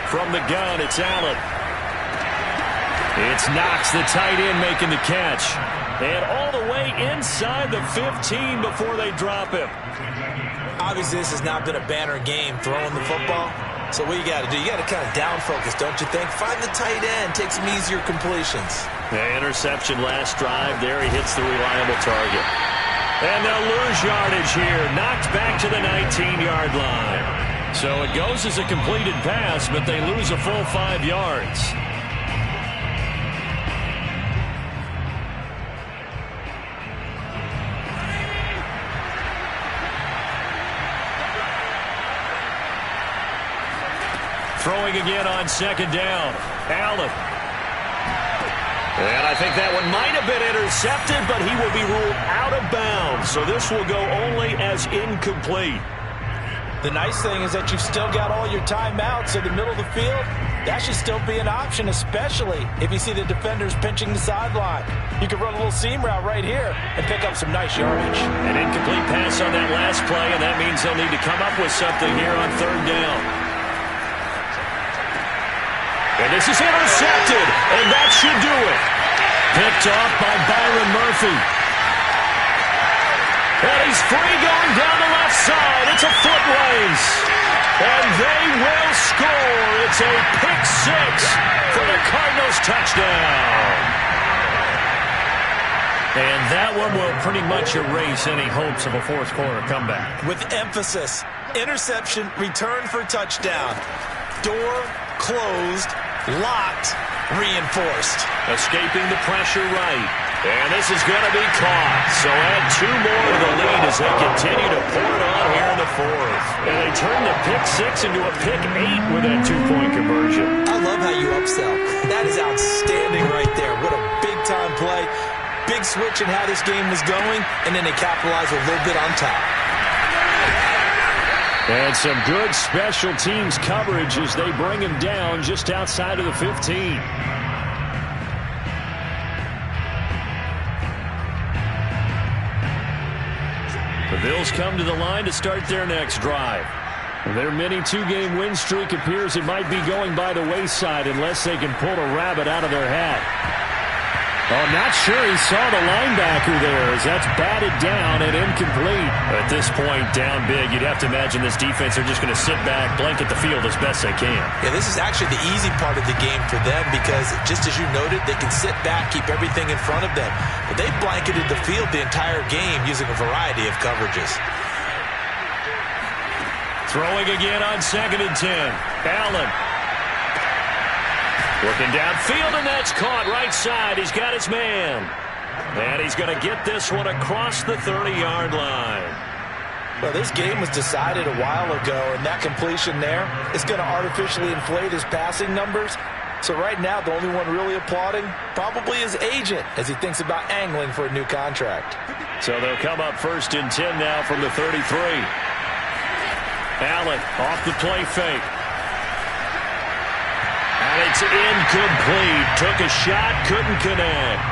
[SPEAKER 1] From the gun, it's Allen. It's Knox, the tight end, making the catch. And all the way inside the 15 before they drop him.
[SPEAKER 2] Obviously, this has not been a banner game throwing the football, So what you got to do, you got to kind of down focus, don't you think? Find the tight end, take some easier completions.
[SPEAKER 1] The interception last drive. There he hits the reliable target. And they'll lose yardage here. Knocked back to the 19-yard line. So it goes as a completed pass, but they lose a full 5 yards. Throwing again on second down. Allen. And I think that one might have been intercepted, but he will be ruled out of bounds. So this will go only as incomplete.
[SPEAKER 2] The nice thing is that you've still got all your timeouts in the middle of the field. That should still be an option, especially if you see the defenders pinching the sideline. You can run a little seam route right here and pick up some nice yardage.
[SPEAKER 1] An incomplete pass on that last play, and that means they'll need to come up with something here on third down. And this is intercepted, and that should do it. Picked off by Byron Murphy. And he's free going down the left side. It's a foot race. And they will score. It's a pick six for the Cardinals touchdown. And that one will pretty much erase any hopes of a fourth quarter comeback.
[SPEAKER 2] With emphasis, interception, return for touchdown. Door closed, locked, reinforced.
[SPEAKER 1] Escaping the pressure right. And this is going to be caught. So add 2 more to the lead as they continue to pour it on here in the fourth. And they turn the pick six into a pick 8 with that 2-point conversion.
[SPEAKER 2] I love how you upsell. That is outstanding right there. What a big-time play. Big switch in how this game was going, and then they capitalize a little bit on top.
[SPEAKER 3] And some good special teams coverage as they bring him down just outside of the 15. The Bills come to the line to start their next drive. Their mini 2-game win streak appears it might be going by the wayside unless they can pull a rabbit out of their hat. Oh, not sure he saw the linebacker there as that's batted down and incomplete.
[SPEAKER 1] At this point, down big, you'd have to imagine this defense are just going to sit back, blanket the field as best they can.
[SPEAKER 2] Yeah, this is actually the easy part of the game for them because, just as you noted, they can sit back, keep everything in front of them. But they've blanketed the field the entire game using a variety of coverages.
[SPEAKER 1] Throwing again on 2nd and 10. Allen. Looking downfield, and that's caught right side. He's got his man. And he's going to get this one across the 30-yard line.
[SPEAKER 2] Well, this game was decided a while ago, and that completion there is going to artificially inflate his passing numbers. So right now, the only one really applauding probably his agent as he thinks about angling for a new contract.
[SPEAKER 1] So they'll come up 1st and 10 now from the 33. Allen off the play fake. And it's incomplete. Took a shot, couldn't connect.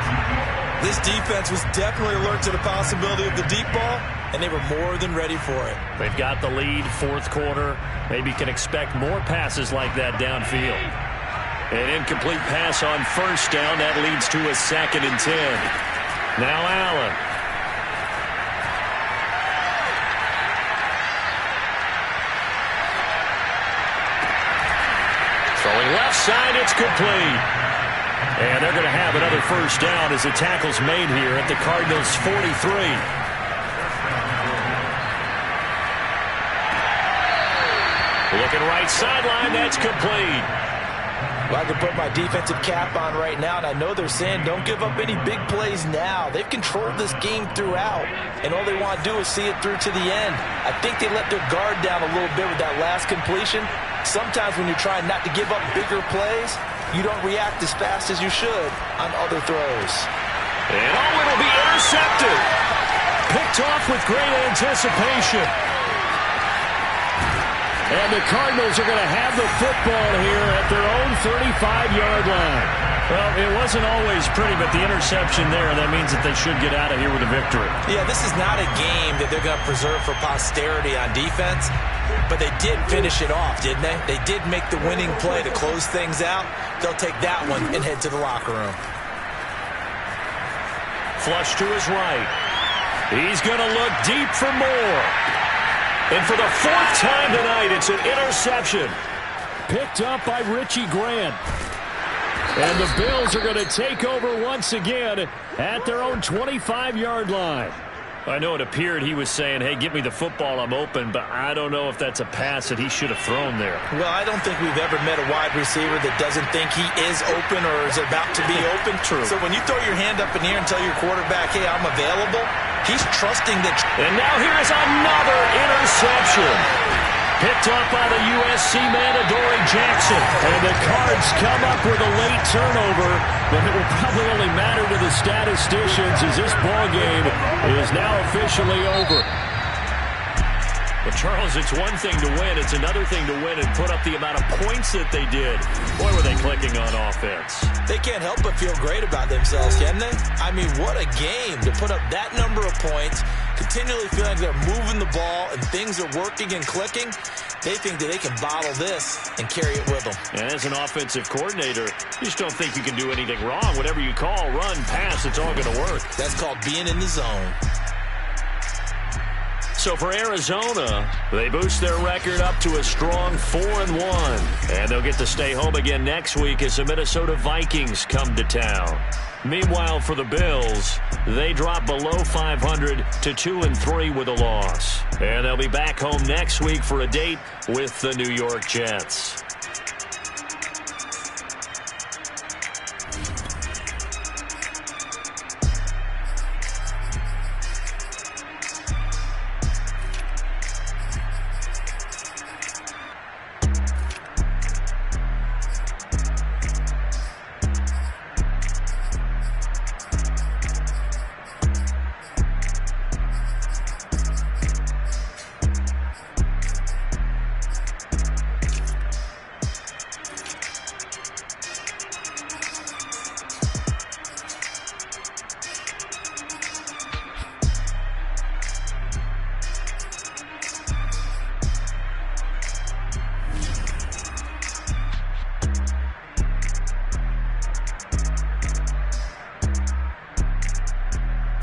[SPEAKER 2] This defense was definitely alert to the possibility of the deep ball, and they were more than ready for it.
[SPEAKER 1] They've got the lead, fourth quarter. Maybe can expect more passes like that downfield. An incomplete pass on 1st down. That leads to a 2nd and 10. Now Allen. Throwing left side, it's complete. And they're going to have another 1st down as the tackle's made here at the Cardinals' 43. Looking right sideline, that's complete.
[SPEAKER 2] Well, I can put my defensive cap on right now, and I know they're saying don't give up any big plays now. They've controlled this game throughout, and all they want to do is see it through to the end. I think they let their guard down a little bit with that last completion. Sometimes when you're trying not to give up bigger plays, you don't react as fast as you should on other throws.
[SPEAKER 1] And it'll be intercepted. Picked off with great anticipation.
[SPEAKER 3] And the Cardinals are going to have the football here at their own 35-yard line.
[SPEAKER 1] Well, it wasn't always pretty, but the interception there, that means that they should get out of here with a victory.
[SPEAKER 2] Yeah, this is not a game that they're going to preserve for posterity on defense, but they did finish it off, didn't they? They did make the winning play to close things out. They'll take that one and head to the locker room.
[SPEAKER 1] Flush to his right. He's going to look deep for more. And for the 4th time tonight, it's an interception.
[SPEAKER 3] Picked up by Richie Grant. And the Bills are going to take over once again at their own 25-yard line.
[SPEAKER 1] I know it appeared he was saying, hey, give me the football, I'm open, but I don't know if that's a pass that he should have thrown there.
[SPEAKER 2] Well, I don't think we've ever met a wide receiver that doesn't think he is open or is about to be open.
[SPEAKER 1] True.
[SPEAKER 2] So when you throw your hand up in the air and tell your quarterback, hey, I'm available, he's trusting that.
[SPEAKER 1] And now here is another interception. Picked up by the USC man, Adoree Jackson. And the Cards come up with a late turnover, but it will probably only matter to the statisticians as this ball game is now officially over. But, Charles, it's one thing to win. It's another thing to win and put up the amount of points that they did. Boy, were they clicking on offense.
[SPEAKER 2] They can't help but feel great about themselves, can they? I mean, what a game to put up that number of points, continually feeling like they're moving the ball and things are working and clicking. They think that they can bottle this and carry it with them.
[SPEAKER 1] And as an offensive coordinator, you just don't think you can do anything wrong. Whatever you call, run, pass, it's all going to work.
[SPEAKER 2] That's called being in the zone.
[SPEAKER 1] So for Arizona, they boost their record up to a strong 4-1. And they'll get to stay home again next week as the Minnesota Vikings come to town. Meanwhile, for the Bills, they drop below 500 to 2-3 with a loss. And they'll be back home next week for a date with the New York Jets.